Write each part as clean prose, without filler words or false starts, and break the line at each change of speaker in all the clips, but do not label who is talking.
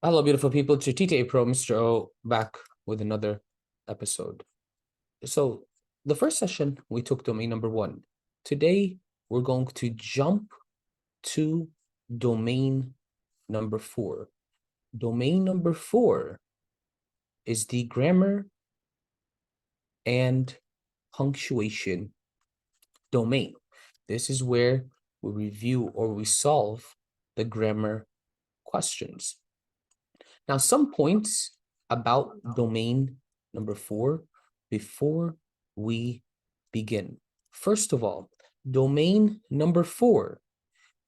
Hello, beautiful people. It's your TTA Pro, Mr. O, back with another episode. So, the first session, we took domain number 1. Today, we're going to jump to domain number 4. Domain number 4 is the grammar and punctuation domain. This is where we review or we solve the grammar questions. Now, some points about domain number 4 before we begin. First of all, domain number 4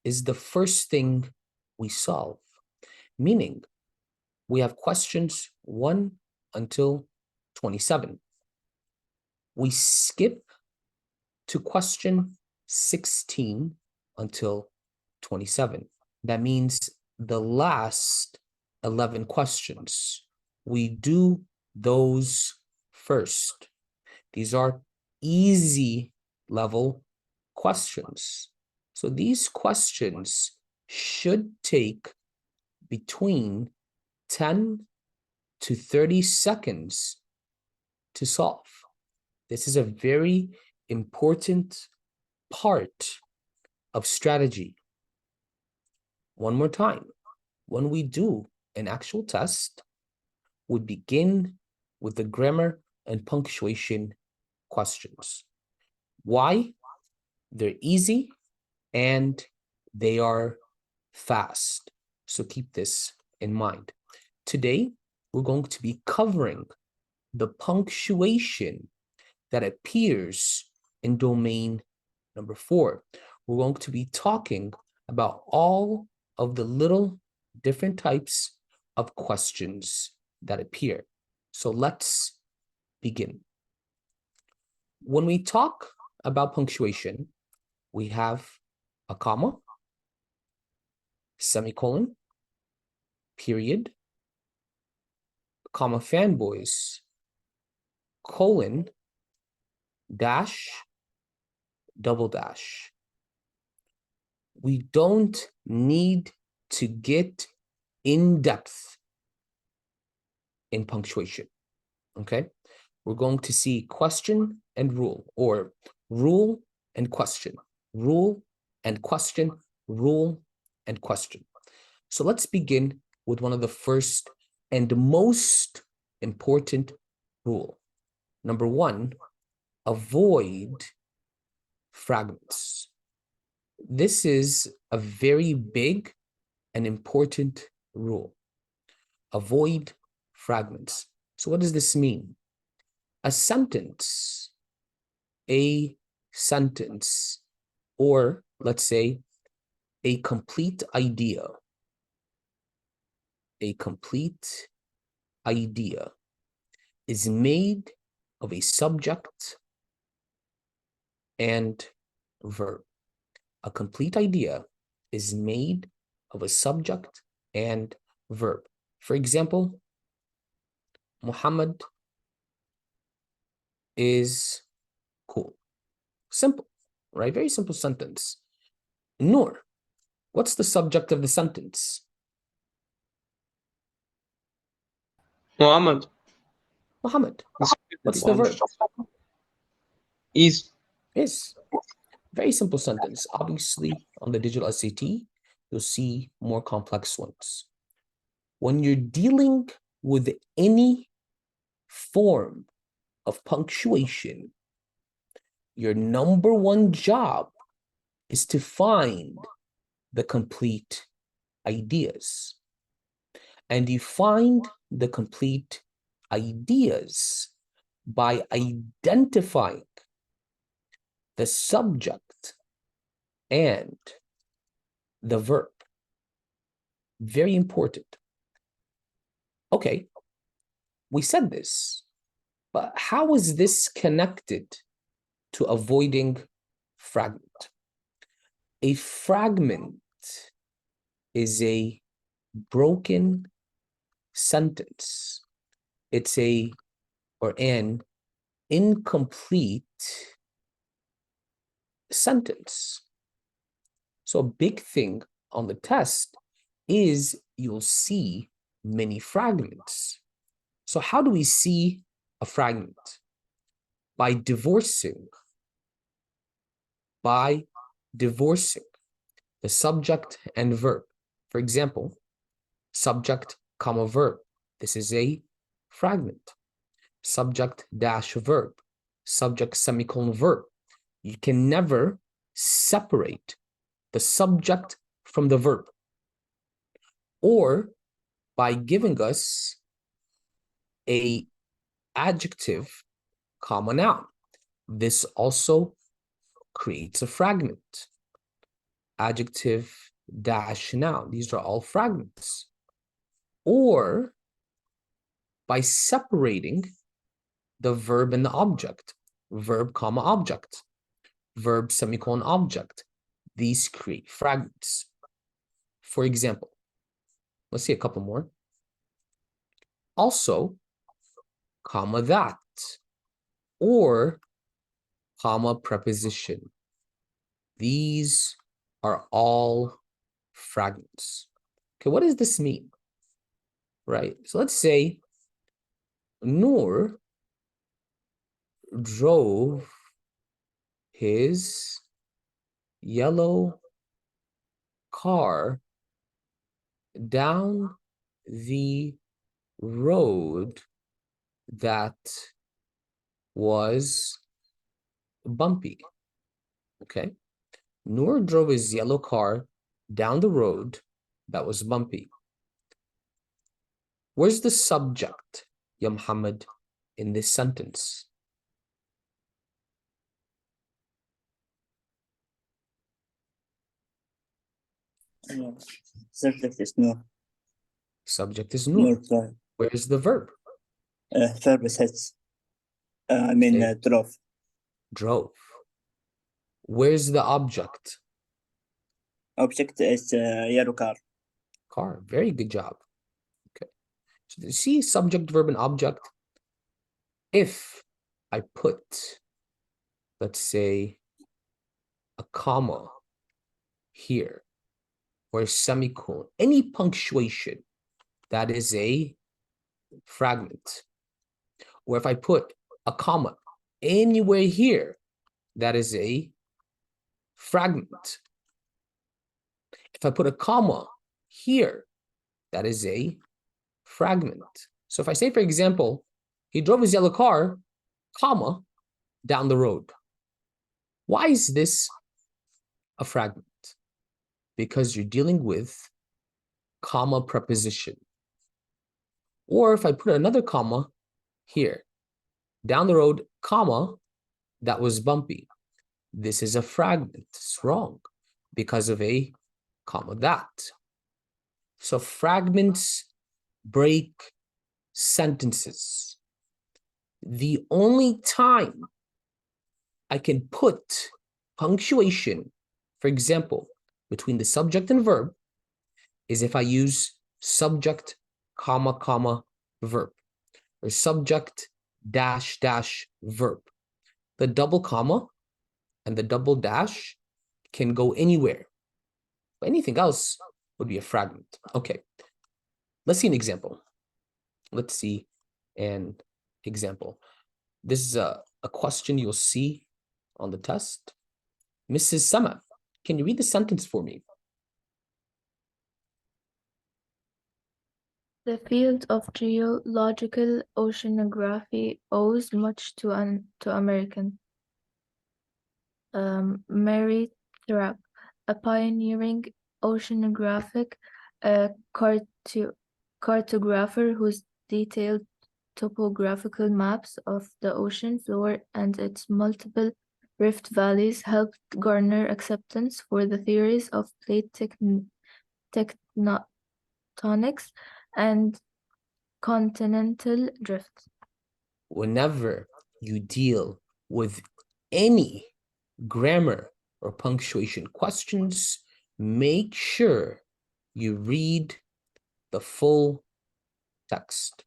is the first thing we solve, meaning we have questions 1 until 27. We skip to question 16 until 27. That means the last 11 questions, we do those first. These are easy level questions. So these questions should take between 10 to 30 seconds to solve. This is a very important part of strategy. One more time, when we do an actual test, we begin with the grammar and punctuation questions. Why? They're easy and they are fast. So keep this in mind. Today, we're going to be covering the punctuation that appears in domain number 4. We're going to be talking about all of the little different types of questions that appear. So let's begin. When we talk about punctuation, we have a comma, semicolon, period, comma fanboys, colon, dash, double dash. We don't need to get in depth in punctuation, okay? We're going to see question and rule, or rule and question, rule and question, rule and question. So let's begin with one of the first and most important rule. Number 1, avoid fragments. This is a very big and important rule. Avoid fragments. So what does this mean? A sentence, or let's say a complete idea, is made of a subject and verb. A complete idea is made of a subject and verb. For example, Muhammad is cool. Simple, right? Very simple sentence. Noor, what's the subject of the sentence?
Muhammad
Muhammad.
is
What's the verb?
is
Is. Very simple sentence. Obviously, on the digital SAT, you'll see more complex ones. When you're dealing with any form of punctuation, your number 1 job is to find the complete ideas. And you find the complete ideas by identifying the subject and the verb. Very important. Okay, we said this, but how is this connected to avoiding fragment? A fragment is a broken sentence. It's an incomplete sentence. So a big thing on the test is you'll see many fragments. So how do we see a fragment? By divorcing the subject and verb. For example, subject, comma, verb. This is a fragment. Subject dash verb. Subject semicolon verb. You can never separate the subject from the verb. Or by giving us a adjective, comma, noun. This also creates a fragment. Adjective dash noun. These are all fragments. Or by separating the verb and the object. Verb, comma, object. Verb, semicolon, object. These create fragments. For example, let's see a couple more. Also, comma, that. Or, comma, preposition. These are all fragments. Okay, what does this mean? Right, so let's say Noor drove his yellow car down the road that was bumpy. Okay, Noor drove his yellow car down the road that was bumpy. Where's the subject, Ya Muhammad, in this sentence?
Subject is no.
Subject is Noor.
No.
Where's the verb?
Verb is has.
Okay.
Drove.
Drove. Where's the object?
Object is yellow car.
Car. Very good job. Okay. So you see subject, verb, and object. If I put, let's say, a comma here or a semicolon, any punctuation, that is a fragment. Or if I put a comma anywhere here, that is a fragment. If I put a comma here, that is a fragment. So if I say, for example, he drove his yellow car, comma, down the road. Why is this a fragment? Because you're dealing with comma preposition. Or if I put another comma here, down the road, comma, that was bumpy. This is a fragment. It's wrong because of a comma that. So fragments break sentences. The only time I can put punctuation, for example, between the subject and verb, is if I use subject, comma, comma, verb, or subject, dash, dash, verb. The double comma and the double dash can go anywhere. But anything else would be a fragment. Okay, let's see an example. Let's see an example. This is a question you'll see on the test. Mrs. Sama, can you read the sentence for me?
The field of geological oceanography owes much to American Mary Trapp, a pioneering oceanographic cartographer whose detailed topographical maps of the ocean floor and its multiple rift valleys helped garner acceptance for the theories of plate tectonics and continental drift.
Whenever you deal with any grammar or punctuation questions, make sure you read the full text.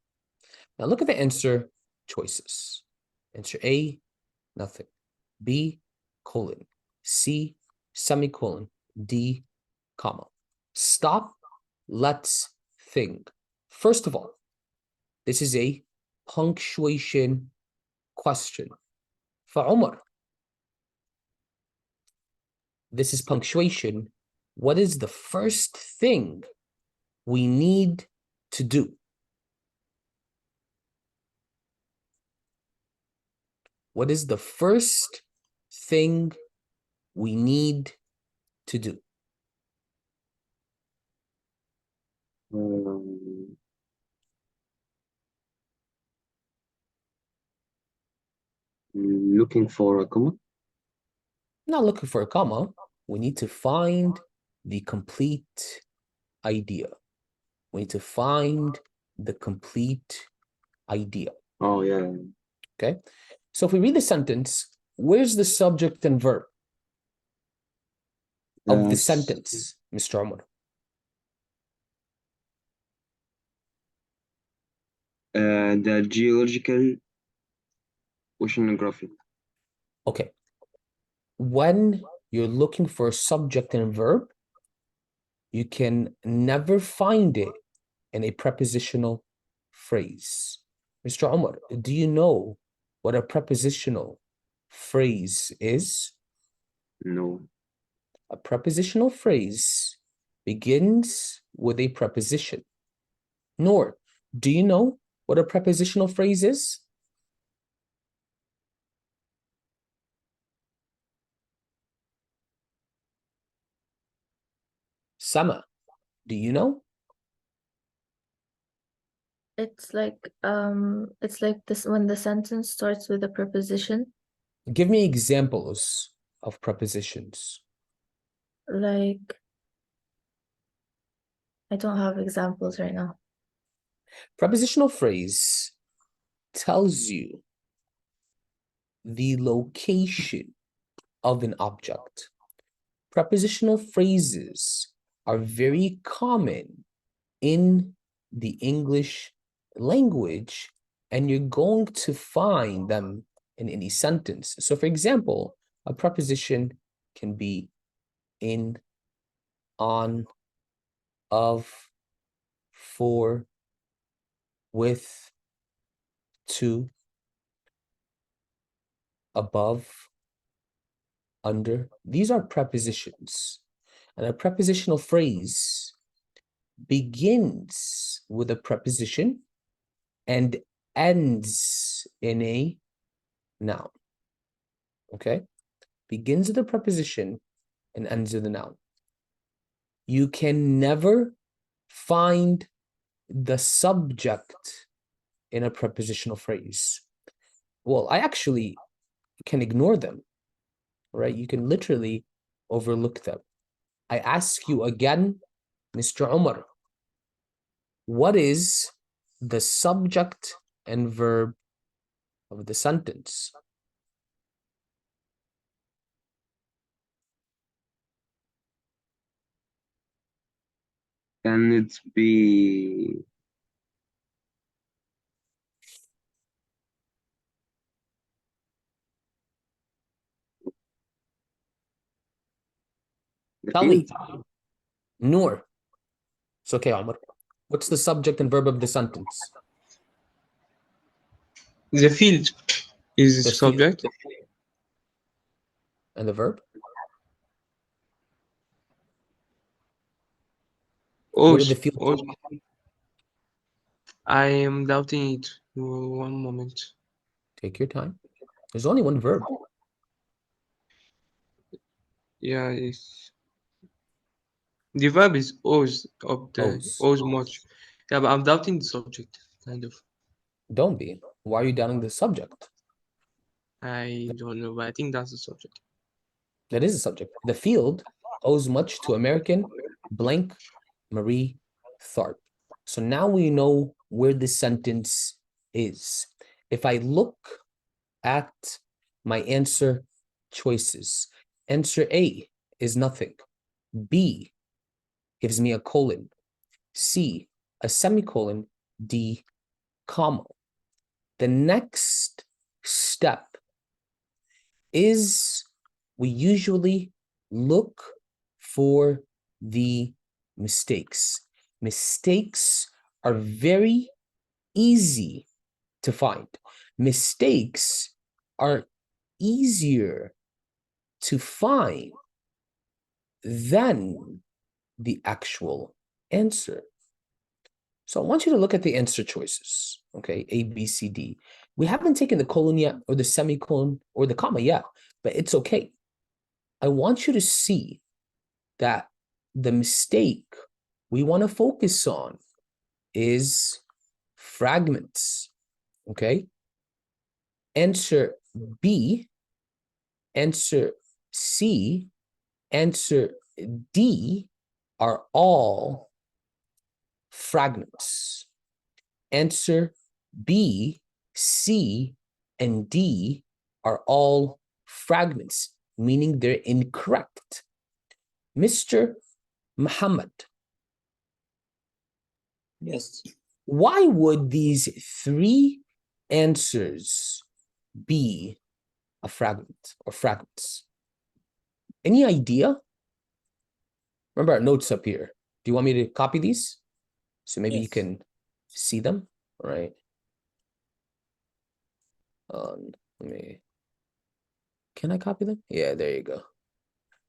Now look at the answer choices. Answer A, nothing. B, colon. C, semicolon. D, comma. Stop. Let's think. First of all, this is a punctuation question. فعمر, this is punctuation. What is the first thing we need to do? What is the first thing we need to do?
Looking for a comma.
Not looking for a comma. We need to find the complete idea. We need to find the complete idea.
Oh, yeah.
Okay. So if we read the sentence, where's the subject and verb of the
That's,
sentence, Mr. Umar?
the geological oceanography.
Okay. When you're looking for a subject and verb, you can never find it in a prepositional phrase. Mr. Umar, do you know what a prepositional phrase is?
No.
A prepositional phrase begins with a preposition. Nor, do you know what a prepositional phrase is? Sama, do you know?
It's like this when the sentence starts with a preposition,
Give me examples of prepositions.
like I don't have examples right now.
Prepositional phrase tells you the location of an object. Prepositional phrases are very common in the English language, and you're going to find them in any sentence. So, for example, a preposition can be in, on, of, for, with, to, above, under. These are prepositions. And a prepositional phrase begins with a preposition and ends in a noun. Okay? Begins with a preposition and ends with a noun. You can never find the subject in a prepositional phrase. Well, I actually can ignore them, right? You can literally overlook them. I ask you again, Mr. Umar, what is the subject and verb of the sentence?
Can it be the
Tell me.
field?
Noor. It's okay, Umar. What's the subject and verb of the sentence?
The field is
The
the
field.
subject.
And the verb?
Oh,
What did the field
oh,
do?
I am doubting it. One moment.
Take your time. There's only one verb.
Yeah, the verb is owes of the
Owes.
owes much. Yeah, but I'm doubting the subject, kind of.
Don't be. Why are you doubting the subject?
I don't know, but I think that's the subject.
That is a subject. The field owes much to American blank Marie Tharp. So now we know where this sentence is. If I look at my answer choices, answer A is nothing. B gives me a colon. C, a semicolon. D, comma. The next step is we usually look for the mistakes. Mistakes are very easy to find. Mistakes are easier to find than the actual answer. So I want you to look at the answer choices, okay? A, B, C, D. We haven't taken the colon yet, or the semicolon, or the comma yet, but it's okay. I want you to see that the mistake we want to focus on is fragments, okay? Answer B, answer C, answer D are all fragments. Answer B, C, and D are all fragments, meaning they're incorrect. Mr. Muhammad,
Yes.
why would these three answers be a fragment or fragments? Any idea? Remember our notes up here. Do you want me to copy these? So maybe you
Yes.
can see them, all right? Let me, can I copy them? Yeah, there you go.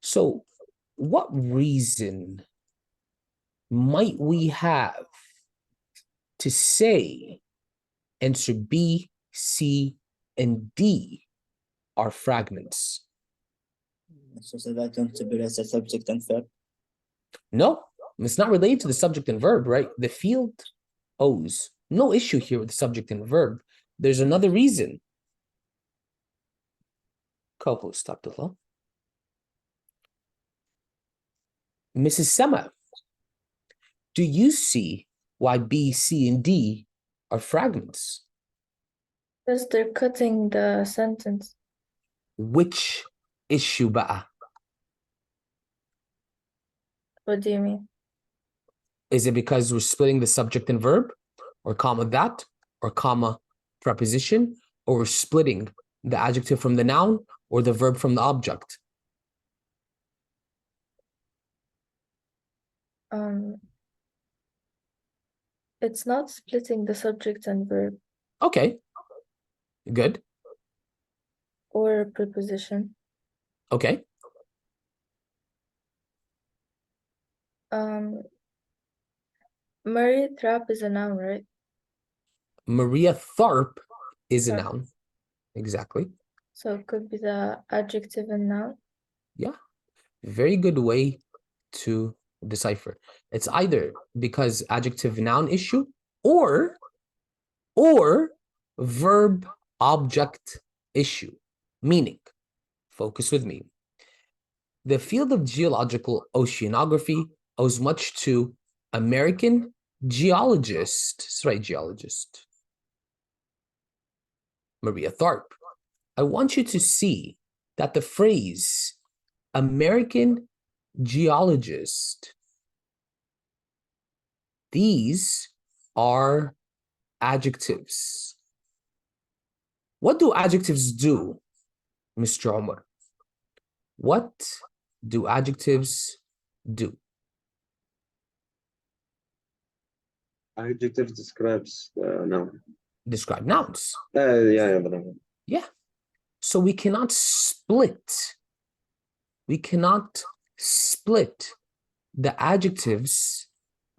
So what reason might we have to say answer B, C, and D are fragments?
So that don't replace the subject and verb.
No, it's not related to the subject and verb, right? The field O's. No issue here with the subject and verb. There's another reason. Co-host Abdullah. Mrs. Sema, do you see why B, C, and D are fragments?
Because they're cutting the sentence.
Which issue بقى?
What do you mean?
Is it because we're splitting the subject and verb, or comma that, or comma preposition, or we're splitting the adjective from the noun, or the verb from the object?
It's not splitting the subject and verb
Okay, good.
or preposition.
Okay,
Murray Thrap is a noun, right?
Maria Tharp is a
Tharp.
noun. Exactly.
So it could be the adjective and noun.
Yeah, very good way to decipher. It's either because adjective noun issue or verb object issue. Meaning, focus with me. The field of geological oceanography owes much to American geologist, geologist, Maria Tharp. I want you to see that the phrase American geologist, these are adjectives. What do adjectives do, Mr. Omar? What do adjectives do?
Adjective describes noun.
Describe nouns.
Yeah.
Yeah. So we cannot split the adjectives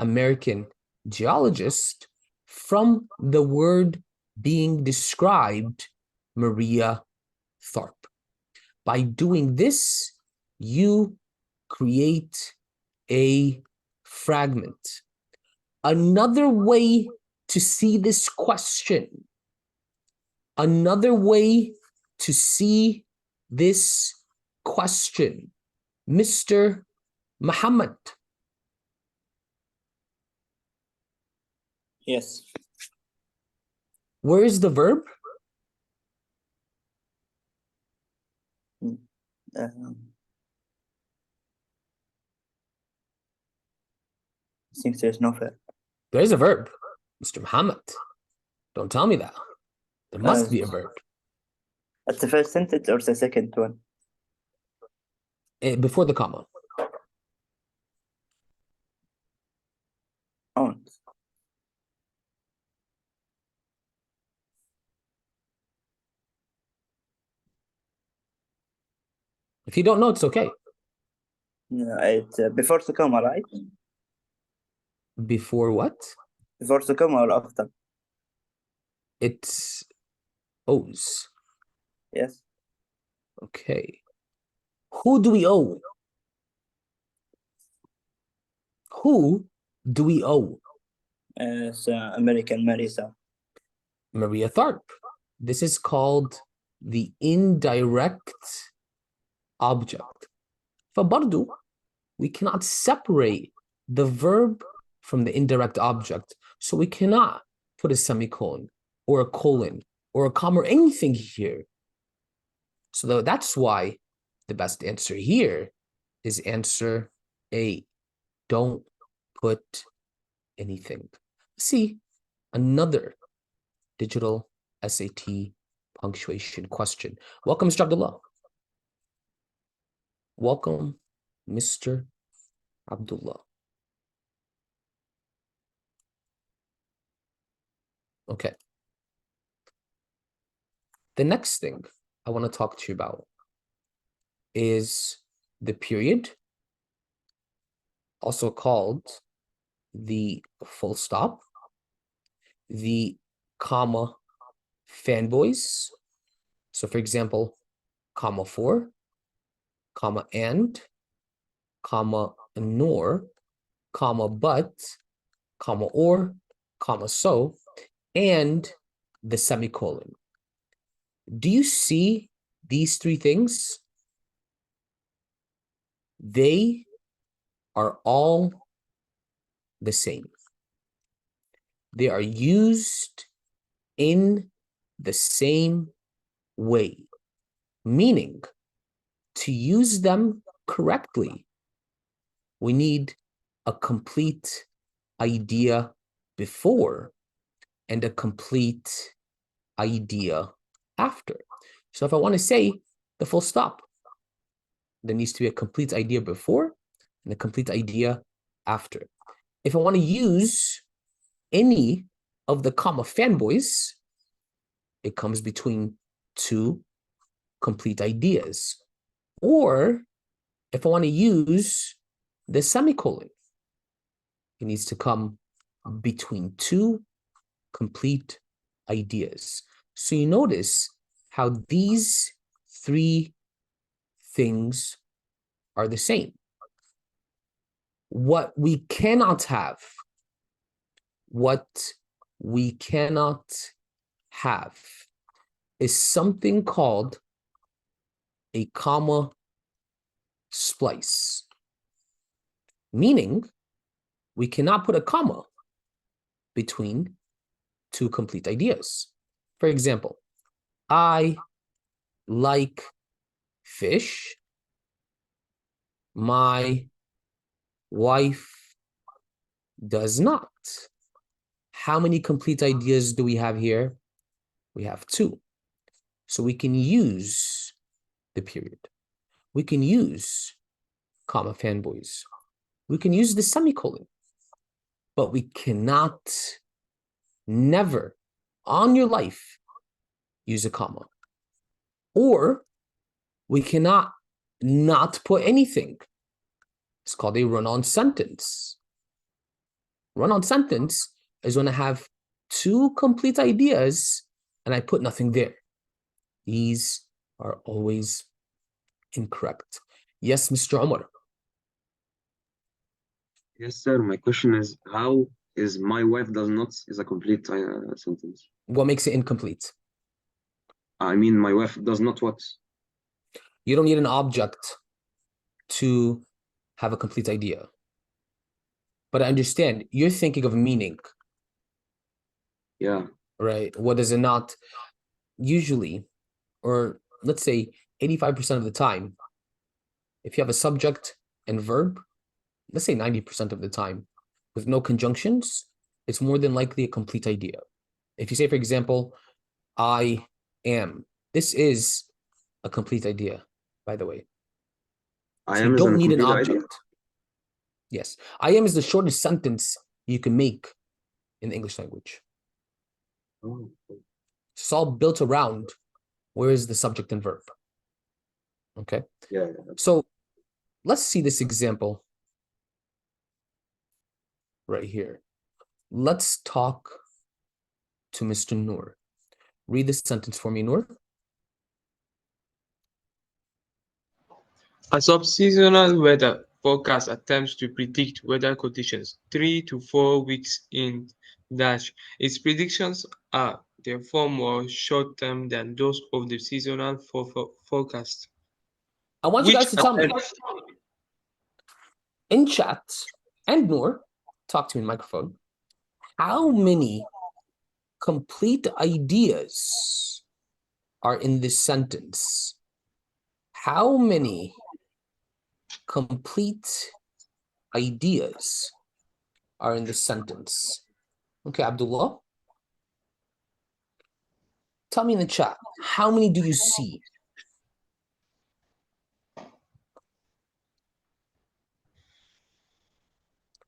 American geologist from the word being described, Maria Tharp. By doing this, you create a fragment. Another way to see this question, Mr. Muhammad.
Yes.
Where is the verb?
I think there's no verb.
There is a verb, Mr. Muhammad. Don't tell me that. There must be a verb.
At the first sentence or the second one?
Before the comma.
Oh.
If you don't know, it's okay.
No, it's before the comma, right?
Before what?
Before the comma or after?
It's owes.
Yes.
Okay. Who do we owe? Who do we owe?
So American Marisa.
Maria Tharp. This is called the indirect object. فبرضو, we cannot separate the verb from the indirect object. So we cannot put a semicolon or a colon or a comma or anything here. So that's why the best answer here is answer A. Don't put anything. See, another digital SAT punctuation question. Welcome, Mr. Abdullah. Welcome, Mr. Abdullah. Okay. The next thing I want to talk to you about is the period, also called the full stop, the comma fanboys. So for example, comma for, comma and, comma nor, comma but, comma or, comma so, and the semicolon. Do you see these three things? They are all the same. They are used in the same way, meaning to use them correctly, we need a complete idea before and a complete idea after. So if I want to say the full stop, there needs to be a complete idea before and a complete idea after. If I want to use any of the comma fanboys, it comes between two complete ideas. Or if I want to use the semicolon, it needs to come between two complete ideas. So you notice how these three things are the same. What we cannot have is something called a comma splice, meaning we cannot put a comma between two complete ideas. For example, I like fish. My wife does not. How many complete ideas do we have here? We have two. So we can use the period. We can use comma fanboys. We can use the semicolon. But we cannot, never, on your life, use a comma. Or we cannot not put anything. It's called a run-on sentence. Run-on sentence is when I have two complete ideas and I put nothing there. These are always incorrect. Yes, Mr. Umar.
Yes, sir. My question is, how is my wife does not is a complete sentence?
What makes it incomplete?
I mean, my wife does not what?
You don't need an object to have a complete idea. But I understand, you're thinking of meaning.
Yeah.
Right? What does it not? Usually, or let's say 85% of the time, if you have a subject and verb, let's say 90% of the time, with no conjunctions, it's more than likely a complete idea. If you say, for example, I am, this is a complete idea, by the way.
I
So
am
you
is
don't
a
need an
complete
object.
idea?
Yes. I am is the shortest sentence you can make in the English language.
Oh.
It's all built around where is the subject and verb. Okay.
Yeah.
So let's see this example right here. Let's talk to Mr. Noor. Read this sentence for me, Noor.
A sub-seasonal weather forecast attempts to predict weather conditions 3 to 4 weeks in dash. Its predictions are therefore more short-term than those of the seasonal forecast.
I want you
Which
guys to tell me
attempt-
in chat, and Noor, talk to me in microphone, how many complete ideas are in this sentence? How many complete ideas are in this sentence? Okay, Abdullah. Tell me in the chat, how many do you see?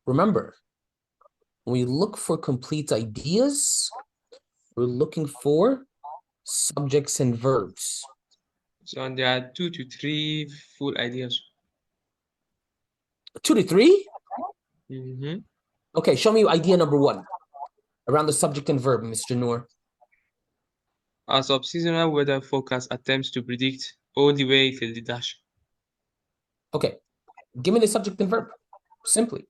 Remember, when we look for complete ideas, we're looking for subjects and verbs.
So there are 2 to 3 full ideas.
2 to 3?
Mhm.
Okay, show me idea number 1 around the subject and verb, Mr. Noor.
A sub-seasonal weather forecast attempts to predict all the way till the dash.
Okay, give me the subject and verb, simply.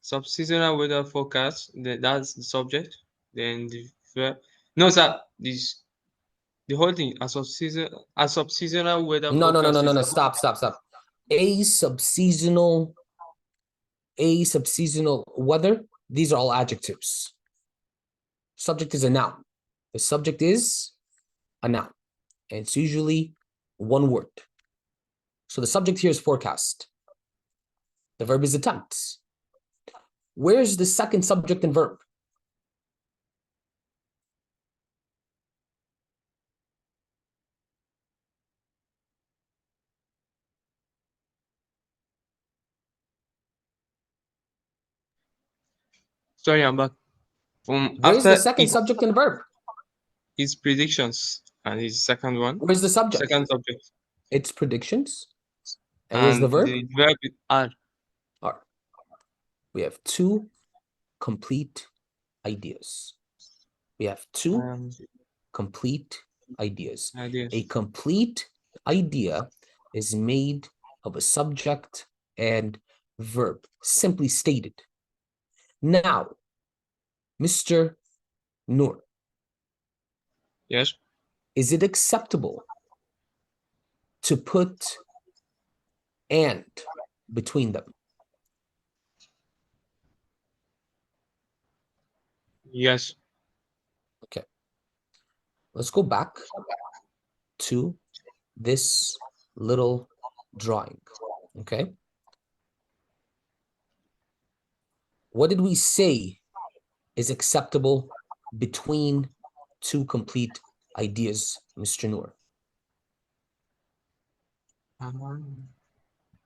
Sub-seasonal weather forecast, that's the subject. Then the verb. No, sir. The whole thing. A sub-seasonal weather
No,
forecast is
stop. A subseasonal weather, these are all adjectives. Subject is a noun. The subject is a noun, and it's usually one word. So the subject here is forecast. The verb is attempt. Where's the second subject and verb?
Sorry, I'm back.
Where's the
After
second subject and verb?
his predictions and his second one.
Where's the subject?
Second subject.
It's predictions. And where's the verb?
The verb is are.
Are. We have 2 complete ideas. We have 2 complete ideas.
Ideas.
A complete idea is made of a subject and verb, simply stated. Now, Mr. Noor,
Yes.
is it acceptable to put and between them?
Yes.
Okay. Let's go back to this little drawing. Okay. What did we say is acceptable between 2 complete ideas, Mr. Noor?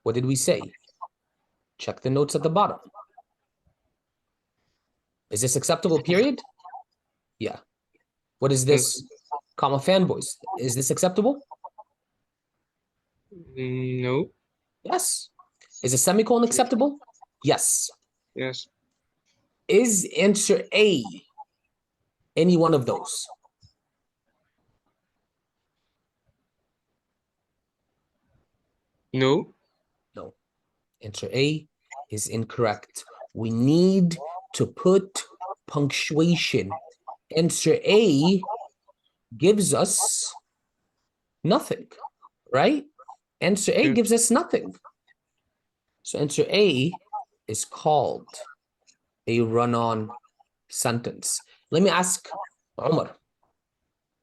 What did we say? Check the notes at the bottom. Is this acceptable, period? Yeah. What is this? Comma fanboys. Is this acceptable?
No.
Yes. Is a semicolon acceptable? Yes.
Yes.
Is answer A any one of those?
No.
No. Answer A is incorrect. We need to put punctuation. Answer A gives us nothing, right? Answer A
Yeah.
gives us nothing. So answer A is called a run-on sentence. Let me ask Omar.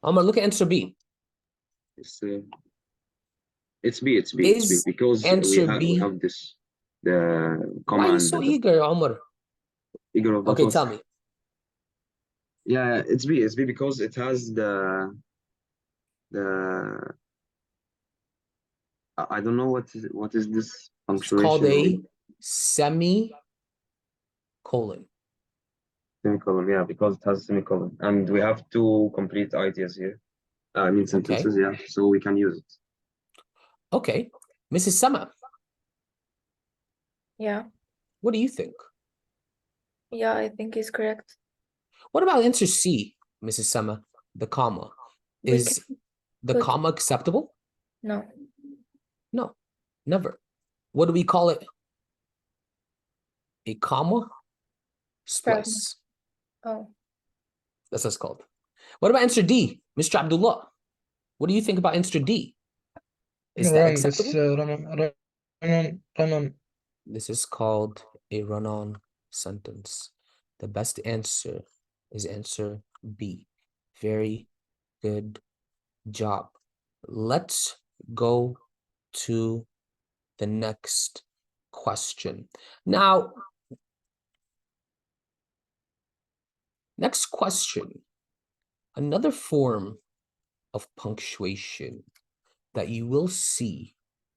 Omar, look at answer B.
It's B.
Is
Because
answer
we
B?
have this the
Why are
comma
you
and
so
the
eager, Omar?
eager of
Okay,
what?
tell me.
Yeah, it's B. It's B because it has the I don't know what is this
It's called
punctuation
a semicolon.
semicolon. Yeah, because it has semicolon, and we have 2 complete ideas here. I mean sentences. Yeah, so we can use it.
Okay. Mrs. Sama,
Yeah.
what do you think?
Yeah, I think he's correct.
What about answer C, Mrs. Sama? The comma.
We
Is the
put-
comma acceptable?
No.
No, never. What do we call it? A comma splice.
Oh.
That's what it's called. What about answer D, Mr. Abdullah? What do you think about answer D? Is that
Wrong. This
acceptable?
run on.
This is called a run-on sentence. The best answer is answer B. Very good job. Let's go to the next question. Now, next question. Another form of punctuation that you will see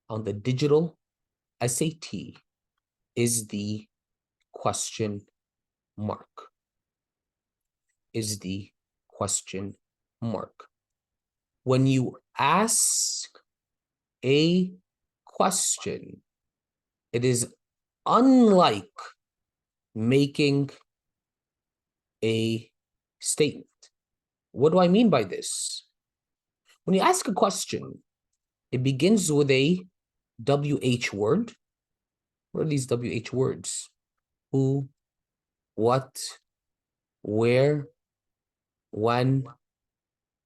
on the digital SAT is the question mark. Is the question mark. When you ask a question, it is unlike making a statement. What do I mean by this? When you ask a question, it begins with a WH word. What are these WH words? Who, what, where, when,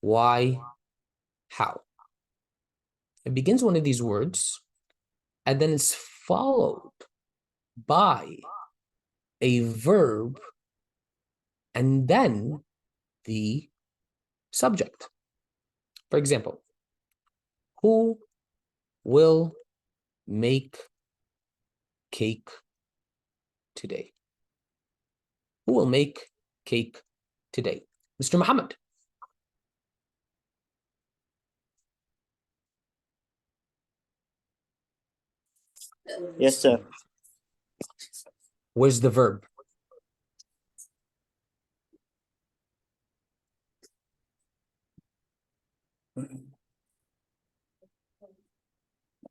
why, how. It begins one of these words, and then it's followed by a verb, and then the subject. For example, who will make cake today? Who will make cake today? Mr. Muhammad.
Yes, sir.
Where's the verb?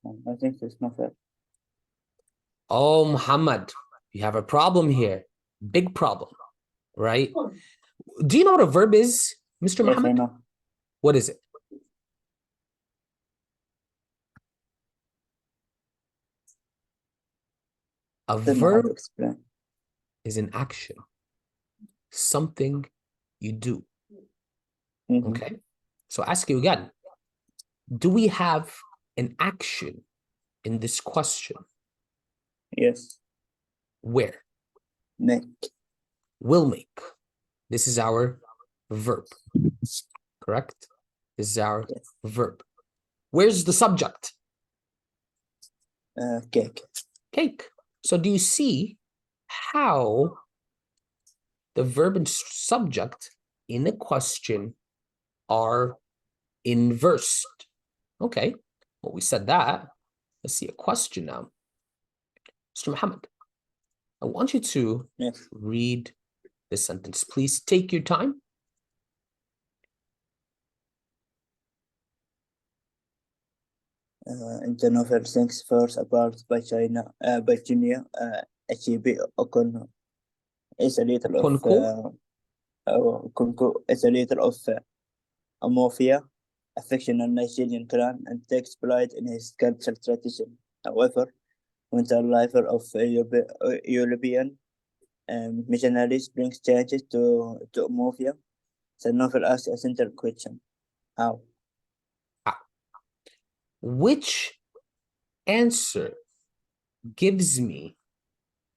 I think it's not fair.
Oh, Muhammad, you have a problem here. Big problem, right? Do you know what a verb is, Mr.
Yes, I
Muhammad?
know.
What is it? A
Tell me how to
verb
explain.
is an action, something you do.
Mhm.
Okay, so ask you again. Do we have an action in this question?
Yes.
Where?
Make.
Will make. This is our verb, correct? This is our
Yes.
verb. Where's the subject?
Cake.
Cake. So do you see how the verb and subject in a question are inversed? Okay, well, we said that. Let's see a question now. Mr. Muhammad, I want you to
Yes.
read the sentence. Please take your time.
In the novel Things Falls Apart by Junior, H.E.B. Okono is a little of Okonkwo is a leader of Amorphia, a fictional Nigerian clan, and takes pride in his cultural tradition. However, when the arrival of European missionaries brings changes to Amorphia, the novel asks a central question: how?
Which answer gives me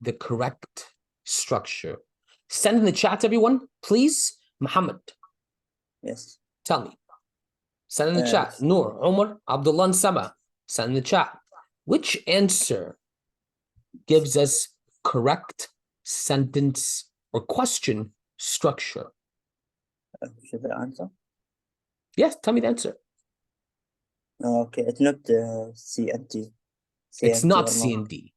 the correct structure? Send in the chat, everyone, please. Muhammad,
Yes.
tell me. Send in the chat. Noor, Omar, Abdullah, and Sama. Send in the chat. Which answer gives us correct sentence or question structure?
Should I answer?
Yes, tell me the answer.
Okay, it's not C and T.
It's not
or
C and D.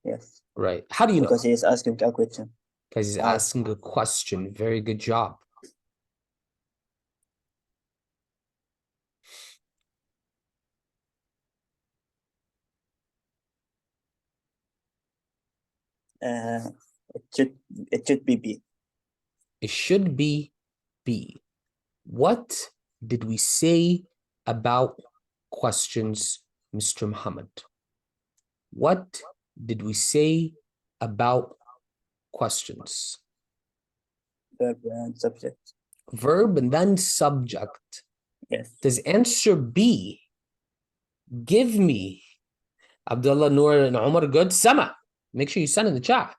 Yes.
Right. How do you know?
Because he is asking a question.
Because he's
How?
asking a question. Very good job.
Uh, it should be B.
It should be B. What did we say about questions, Mr. Muhammad? What did we say about questions?
Verb and subject.
Verb and then subject.
Yes.
Does answer B give me Abdullah, Noor, and Umar good? Sama. Make sure you send in the chat.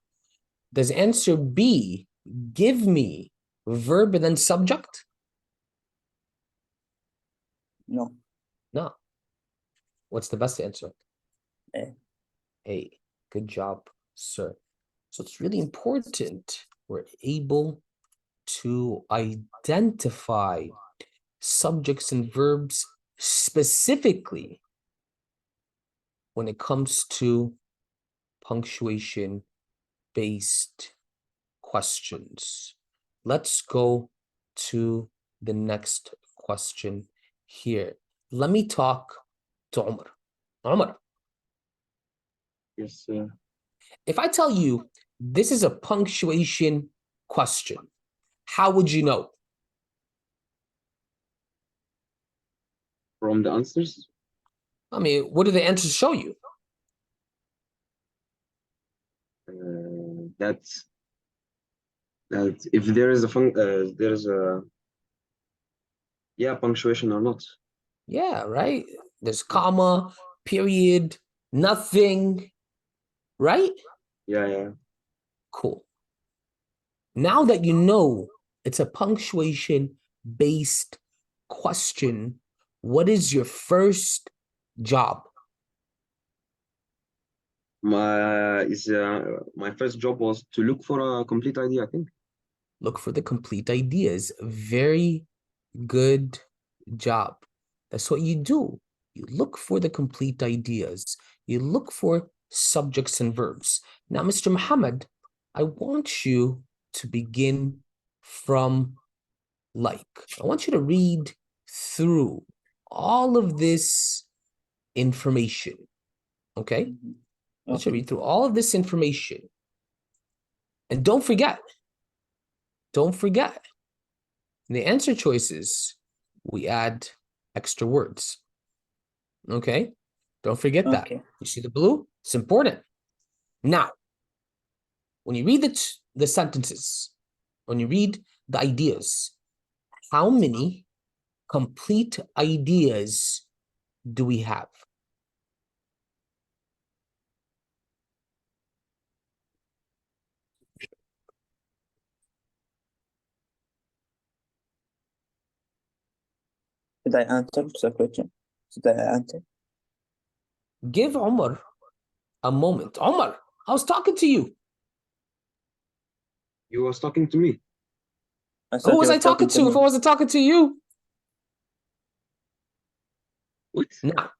Does answer B give me verb and then subject?
No.
No. What's the best answer?
A.
A. Good job, sir. So it's really important we're able to identify subjects and verbs specifically when it comes to punctuation-based questions. Let's go to the next question here. Let me talk to Umar. Umar,
Yes, sir.
if I tell you this is a punctuation question, how would you know?
From the answers,
I mean, what do the answers show you?
that if there is a punctuation or not.
Yeah, right? There's comma, period, nothing, right?
Yeah.
Cool. Now that you know it's a punctuation-based question, what is your first job?
My first job was to look for a complete idea, I think.
Look for the complete ideas. Very good job. That's what you do. You look for the complete ideas. You look for subjects and verbs. Now, Mr. Muhammad, I want you to begin from I want you to read through all of this information. Okay?
Mhm.
I want you to
Okay.
read through all of this information. And don't forget, in the answer choices, we add extra words. Okay? Don't forget that.
Okay.
You see the blue? It's important. Now, when you read the sentences, when you read the ideas, how many complete ideas do we have?
Should I answer the question? Should I answer?
Give Omar a moment. Omar, I was talking to you.
You was talking to me.
I
Who
thought
was
you
I
were
talking to if I
me.
wasn't talking to you?
What?
Now,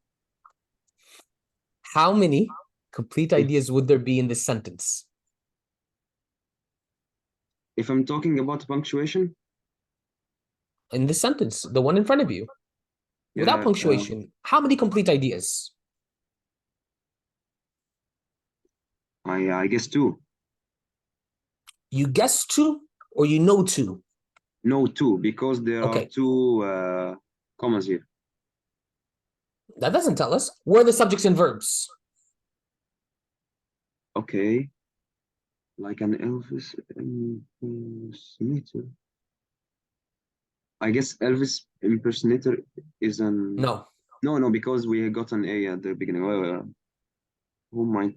how many complete ideas would there be in this sentence?
If I'm talking about punctuation,
In this sentence, the one in front of you. Without
yeah,
punctuation, how many complete ideas?
I guess two.
You guess two or you know two?
No, two, because there are
Okay,
two commas here.
that doesn't tell us. Where are the subjects and verbs?
Okay. Like an Elvis impersonator. I guess Elvis impersonator is an...
No.
No, because we got an A at the beginning. Who might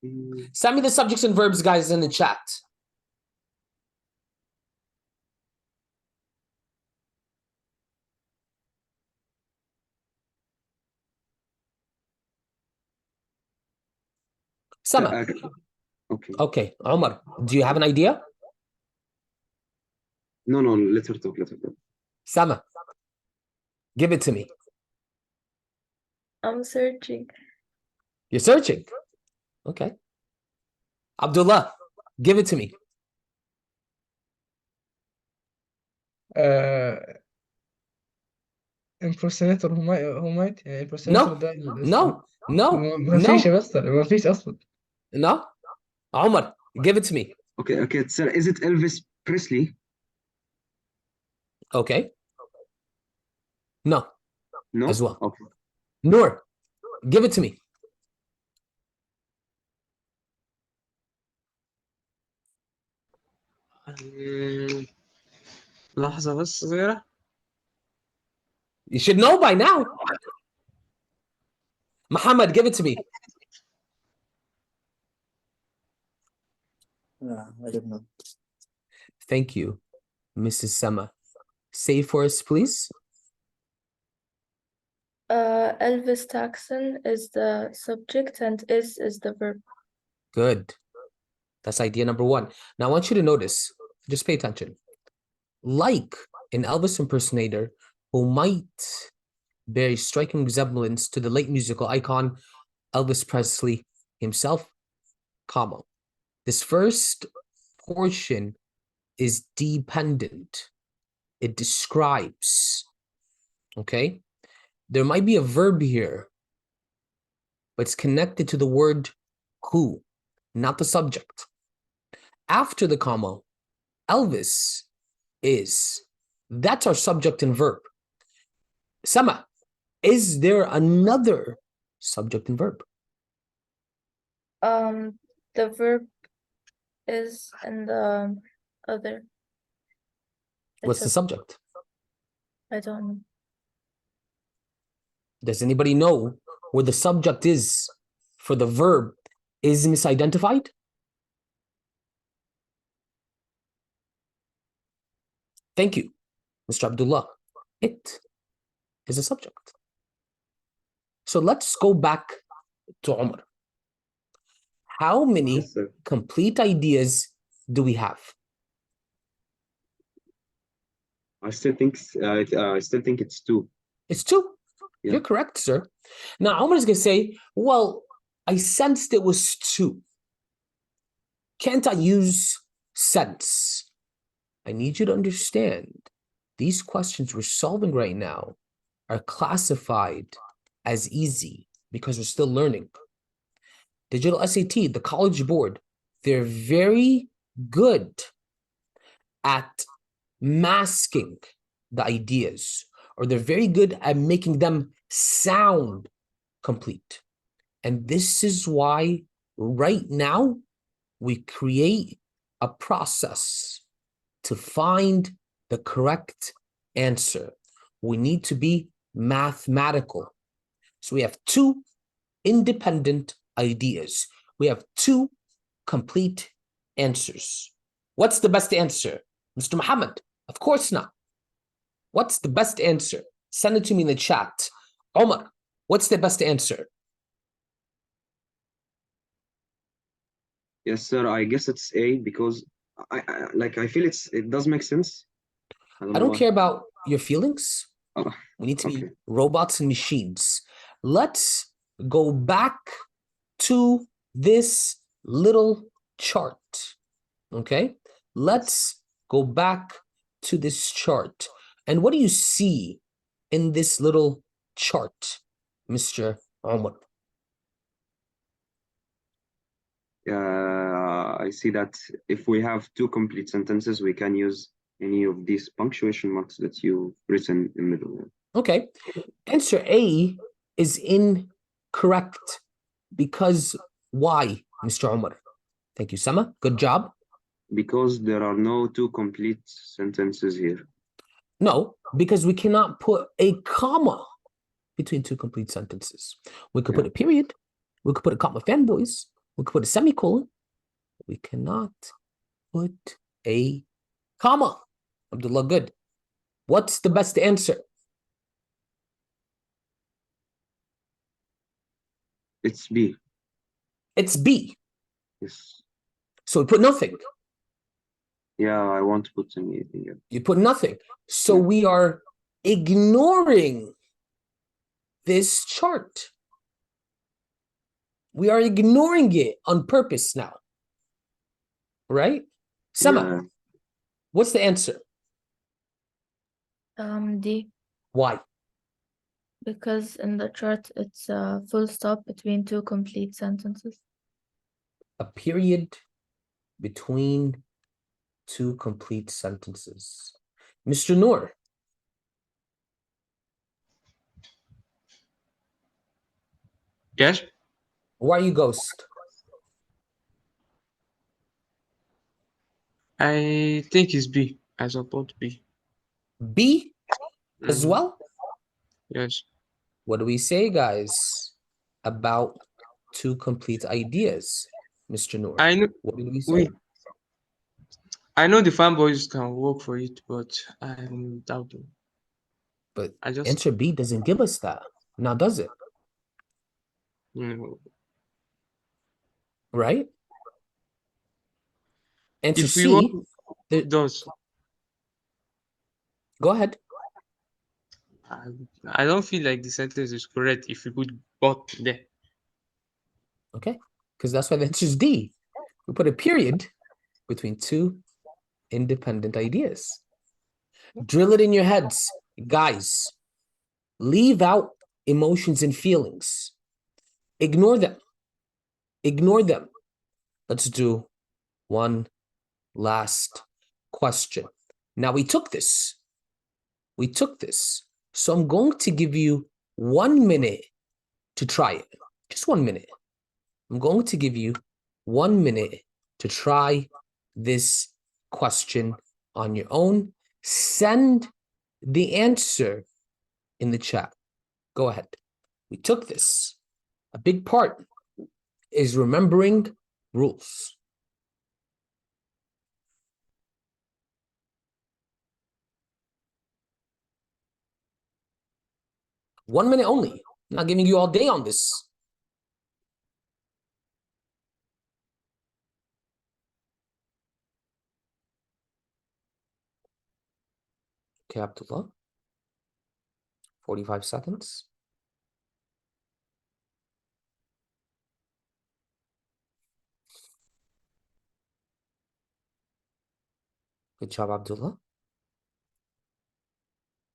be...
Send me the subjects and verbs, guys, in the chat. Sama.
Okay.
Okay, Omar, do you have an idea?
No, let her talk.
Sama, give it to me.
I'm searching.
You're searching. Okay. Abdullah, give it to me.
impersonator هو مات يعني impersonator
No,
ده الاسم.
no, no,
ما فيش
no.
يا مستر، ما فيش اصلا.
No? Omar, give it to me.
Okay, sir, is it Elvis Presley?
Okay. No,
No?
as well.
Okay.
Noor, give it to me.
لحظة بس صغيرة.
You should know by now. Muhammad, give it to me.
No, I don't know.
Thank you, Mrs. Sama. Say for us, please.
Elvis Taxon is the subject and is the verb.
Good. That's idea number one. Now I want you to notice, just pay attention. Like an Elvis impersonator who might bear striking resemblance to the late musical icon Elvis Presley himself, comma. This first portion is dependent. It describes, okay? There might be a verb here, but it's connected to the word who, not the subject. After the comma, Elvis is. That's our subject and verb. Sama, is there another subject and verb?
The verb is in the other.
What's the subject?
I don't know.
Does anybody know where the subject is for the verb is misidentified? Thank you, Mr. Abdullah. It is a subject. So let's go back to Umar. How many
Yes, sir.
complete ideas do we have?
I still think it's two.
It's two.
Yeah.
You're correct, sir. Now, Umar is going to say, well, I sensed it was two. Can't I use sense? I need you to understand these questions we're solving right now are classified as easy because we're still learning. Digital SAT, the College Board, they're very good at masking the ideas, or they're very good at making them sound complete. And this is why right now we create a process to find the correct answer. We need to be mathematical. So we have two independent ideas. We have two complete answers. What's the best answer? Mr. Muhammad, of course not. What's the best answer? Send it to me in the chat. Omar, what's the best answer?
Yes, sir. I guess it's A because I feel it does make sense.
I
know
don't
why.
care about your feelings.
Oh,
We need to be
okay.
robots and machines. Let's go back to this little chart. Okay? Let's go back to this chart. And what do you see in this little chart, Mr. Omar?
I see that if we have two complete sentences, we can use any of these punctuation marks that you've written in the middle.
Okay. Answer A is incorrect because why, Mr. Omar? Thank you, Sama. Good job.
Because there are no two complete sentences here.
No, because we cannot put a comma between two complete sentences. We could put a period. We could put a comma, fanboys. We could put a semicolon. We cannot put a comma. Abdullah, good. What's the best answer?
It's B.
It's B.
Yes.
So we put nothing.
Yeah, I won't put anything else.
You put nothing. So we are ignoring this chart. We are ignoring it on purpose now. Right? Sama, what's the answer?
D,
Why?
because in the chart it's a full stop between two complete sentences.
a period between two complete sentences. Mr. Noor,
Yes,
why are you ghost?
I think it's B. I support B.
B as
Mhm.
well?
Yes.
What do we say, guys, about two complete ideas, Mr. Noor?
I know
What did we
we
say?
I know the fanboys can work for it, but I'm doubting.
But
I just
answer B doesn't give us that. Now, does it?
you
Right? Answer
if we want
C, there,
does
go ahead.
I, I don't feel like the sentence is correct if we put but there.
Okay, because that's why the answer is D. We put a period between two independent ideas. Drill it in your heads. Guys, leave out emotions and feelings. Ignore them. Ignore them. Let's do one last question. Now, we took this. We took this. So I'm going to give you 1 minute to try it. Just 1 minute. I'm going to give you 1 minute to try this question on your own. Send the answer in the chat. Go ahead. We took this. A big part is remembering rules. One minute only. I'm not giving you all day on this. Okay, Abdullah. 45 seconds. Good job, Abdullah.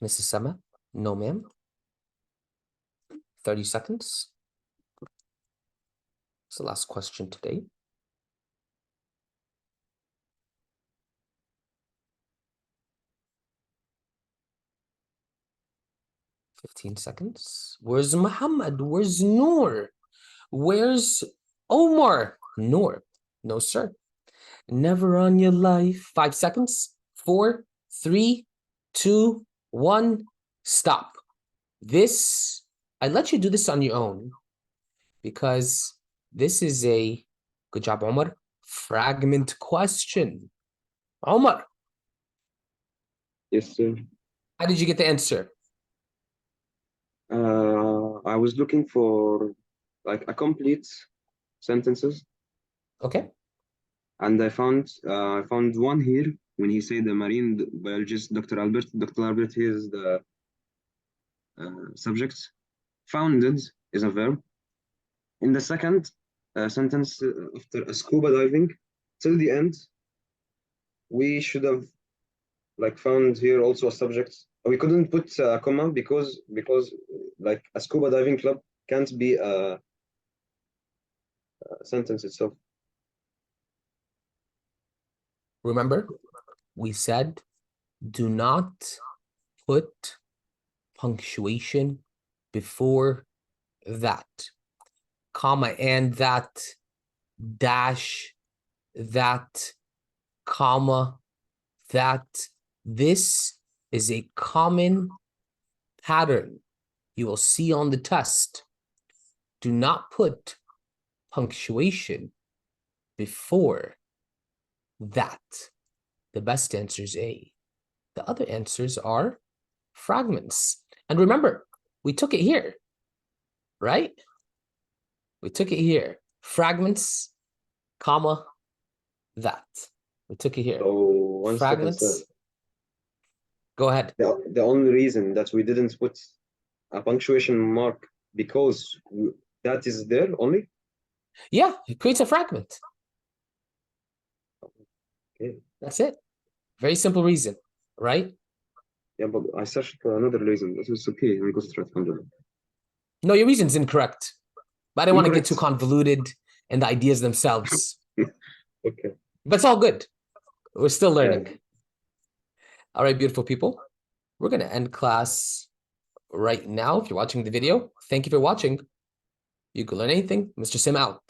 Mrs. Sama, no ma'am. 30 seconds. It's the last question today. $15 seconds. Where's Muhammad? Where's Noor? Where's Omar? Noor. No, sir. Never on your life. 5 seconds. 4, 3, 2, 1. Stop. This, I let you do this on your own because this is a, good job, Omar, fragment question. Omar,
Yes, sir.
how did you get the answer?
I was looking for like a complete sentences,
Okay.
and I found one here when he said the marine biologist Dr. Albert. Dr. Albert here is the subject. Founded is a verb. In the second sentence after scuba diving, till the end, we should have like found here also a subject. We couldn't put a comma because like a scuba diving club can't be a sentence itself.
Remember, we said do not put punctuation before that, comma, and that, dash, that, comma, that. This is a common pattern you will see on the test. Do not put punctuation before that. The best answer is A. The other answers are fragments. And remember, we took it here, right? We took it here. Fragments, comma, that. We took it here.
So 1 second, sir.
Fragments. Go ahead.
The only reason that we didn't put a punctuation mark because that is there only.
Yeah, it creates a fragment.
Okay.
That's it. Very simple reason, right?
Yeah, but I searched for another reason. This is okay. I go straight from there.
No, your reason's incorrect. But I didn't want to get too
Incorrect.
convoluted and the ideas themselves.
Okay.
But it's all good. We're still
Yeah.
learning. All right, beautiful people. We're going to end class right now. If you're watching the video, thank you for watching. You can learn anything. Mr. Sim out.